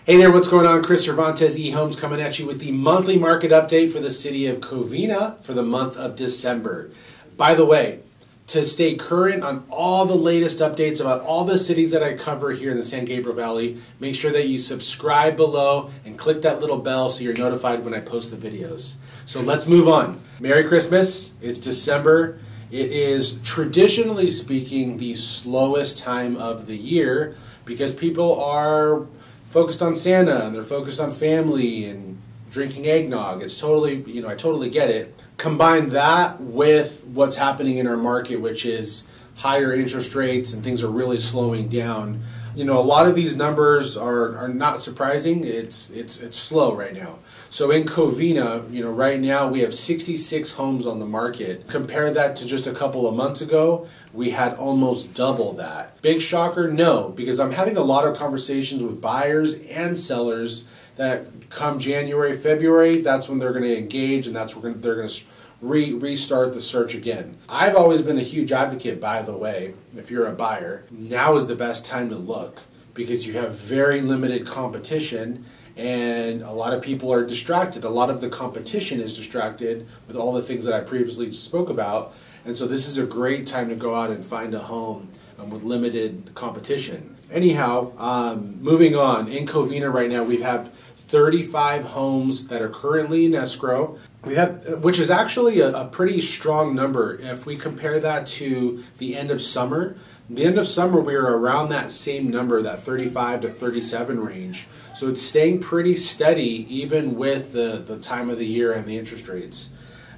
Hey there, what's going on? Chris Cervantez eHomes coming at you with the monthly market update for the city of Covina for the month of December. By the way, to stay current on all the latest updates about all the cities that I cover here in the San Gabriel Valley, make sure that you subscribe below and click that little bell so you're notified when I post the videos. So let's move on. Merry Christmas. It's December. It is, traditionally speaking, the slowest time of the year because people are focused on Santa and they're focused on family and drinking eggnog. It's totally, I totally get it. Combine that with what's happening in our market, which is higher interest rates and things are really slowing down. A lot of these numbers are not surprising. It's slow right now. So in Covina, right now we have 66 homes on the market. Compare that to just a couple of months ago, we had almost double that. Big shocker? No, because I'm having a lot of conversations with buyers and sellers that come January, February, that's when they're going to engage and that's when they're going to restart the search again. I've always been a huge advocate, by the way, if you're a buyer, now is the best time to look because you have very limited competition and a lot of people are distracted. A lot of the competition is distracted with all the things that I previously spoke about. And so this is a great time to go out and find a home with limited competition. Anyhow, moving on, in Covina right now we have 35 homes that are currently in escrow. We have, which is actually a pretty strong number if we compare that to the end of summer. The end of summer we were around that same number, that 35 to 37 range. So it's staying pretty steady even with the time of the year and the interest rates.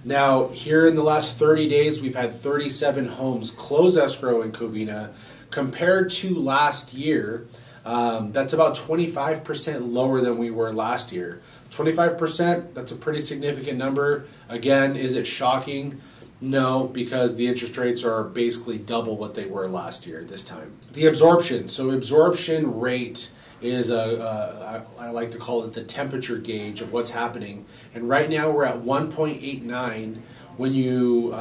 Now here in the last 30 days we've had 37 homes close escrow in Covina. Compared to last year, that's about 25% lower than we were last year. 25%, that's a pretty significant number. Again, is it shocking? No, because the interest rates are basically double what they were last year this time. The absorption. So absorption rate is I like to call it the temperature gauge of what's happening. And right now we're at 1.89 when you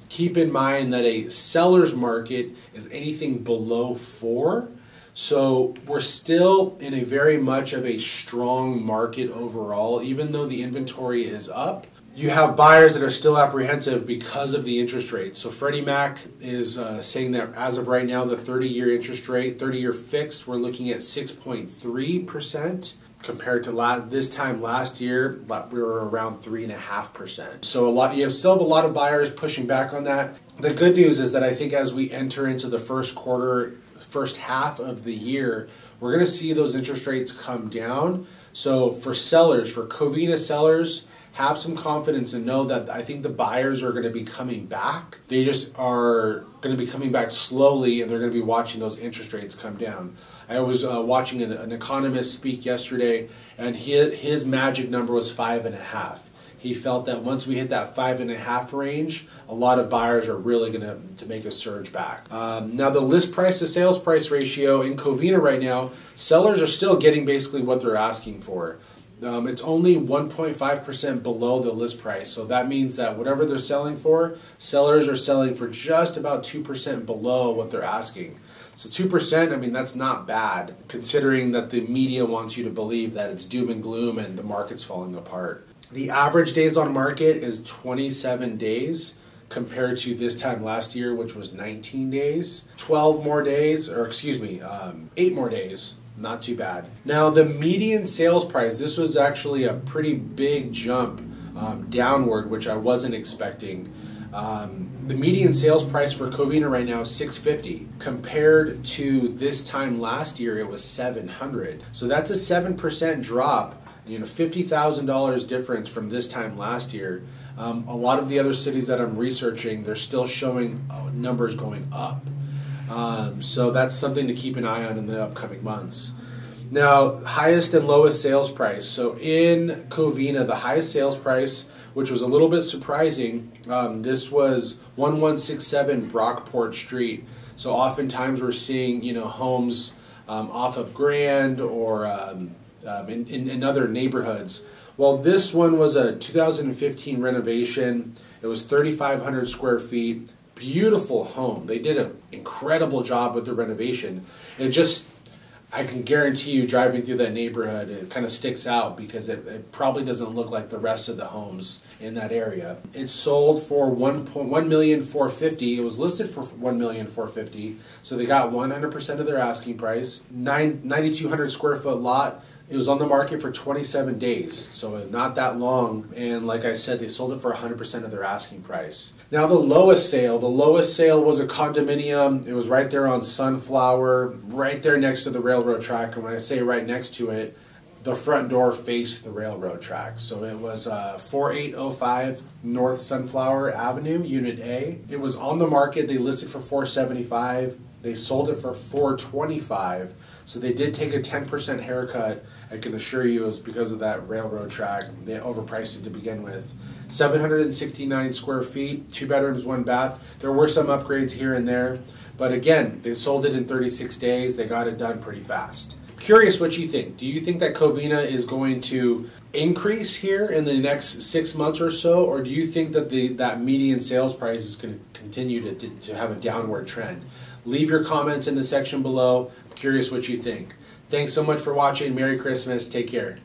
keep in mind that a seller's market is anything below 4. So we're still in a very much of a strong market overall, even though the inventory is up. You have buyers that are still apprehensive because of the interest rate. So Freddie Mac is saying that as of right now, the 30-year interest rate, 30-year fixed, we're looking at 6.3%. Compared to this time last year, we were around 3.5%. So you still have a lot of buyers pushing back on that. The good news is that I think as we enter into the first half of the year, we're going to see those interest rates come down. So for sellers, for Covina sellers, have some confidence and know that I think the buyers are going to be coming back. They just are going to be coming back slowly and they're going to be watching those interest rates come down. I was watching an economist speak yesterday and his magic number was 5.5. He felt that once we hit that 5.5 range, a lot of buyers are really going to make a surge back. Now the list price to sales price ratio in Covina right now, sellers are still getting basically what they're asking for. It's only 1.5% below the list price. So that means that whatever they're selling for, sellers are selling for just about 2% below what they're asking. So 2%, that's not bad, considering that the media wants you to believe that it's doom and gloom and the market's falling apart. The average days on market is 27 days compared to this time last year, which was 19 days. 12 more days, or excuse me, 8 more days. Not too bad. Now the median sales price, this was actually a pretty big jump downward, which I wasn't expecting. The median sales price for Covina right now is $650. Compared to this time last year, it was $700. So that's a 7% drop. $50,000 difference from this time last year. A lot of the other cities that I'm researching, they're still showing numbers going up. So that's something to keep an eye on in the upcoming months. Now, highest and lowest sales price. So in Covina, the highest sales price, which was a little bit surprising, this was 1167 Brookport Street. So oftentimes we're seeing, homes off of Grand or in other neighborhoods. Well, this one was a 2015 renovation. It was 3,500 square feet. Beautiful home. They did an incredible job with the renovation. And just I can guarantee you driving through that neighborhood, it kind of sticks out because it probably doesn't look like the rest of the homes in that area. It sold for $1,450,000. It was listed for $1,450,000, so they got 100% of their asking price. 9,200 square foot lot. It was on the market for 27 days, so not that long. And like I said, they sold it for 100% of their asking price. Now the lowest sale was a condominium. It was right there on Sunflower, right there next to the railroad track. And when I say right next to it, the front door faced the railroad track. So it was 4805 North Sunflower Avenue, Unit A. It was on the market. They listed for $475,000. They sold it for $425,000. So they did take a 10% haircut. I can assure you it was because of that railroad track. They overpriced it to begin with. 769 square feet, 2 bedrooms, 1 bath. There were some upgrades here and there. But again, they sold it in 36 days. They got it done pretty fast. Curious what you think. Do you think that Covina is going to increase here in the next 6 months or so? Or do you think that that median sales price is going to continue to have a downward trend? Leave your comments in the section below. I'm curious what you think. Thanks so much for watching. Merry Christmas. Take care.